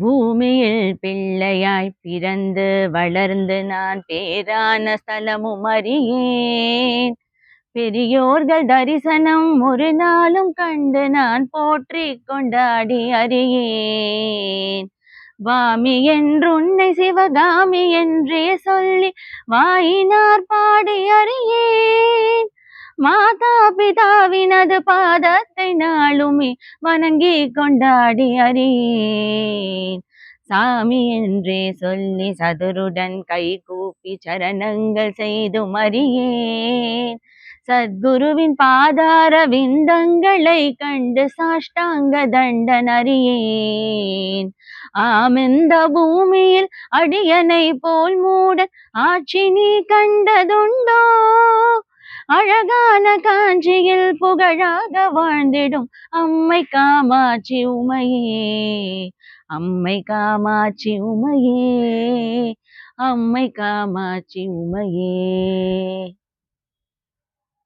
பூமியில் பிள்ளையாய் பிறந்து வளர்ந்து நான் பேரான ஸ்தலமும் அறியேன். பெரியோர்கள் தரிசனம் ஒரு நாளும் கண்டு நான் போற்றி கொண்டாடி அறியேன். வாமி என்றுன்னை சிவகாமி என்றே சொல்லி வாயினார் பாடி அறியேன். மாதா பிதாவினது பாதத்தை நாளுமே வணங்கி கொண்டாடி அறியேன். சாமி என்றே சொல்லி சதுருடன் கை கூப்பி சரணங்கள் செய்தும் அறியேன். சத்குருவின் பாதார விந்தங்களை கண்டு சாஷ்டாங்க தண்டன் அறியேன். ஆமெந்த பூமியில் அடியனை போல் மூடன் ஆட்சி நீ கண்டதுண்டோ? அழகான காஞ்சியில் புகழாக வாழ்ந்திடும் அம்மை காமாட்சி உமையே, அம்மை காமாட்சி உமையே, அம்மை காமாட்சி உமையே.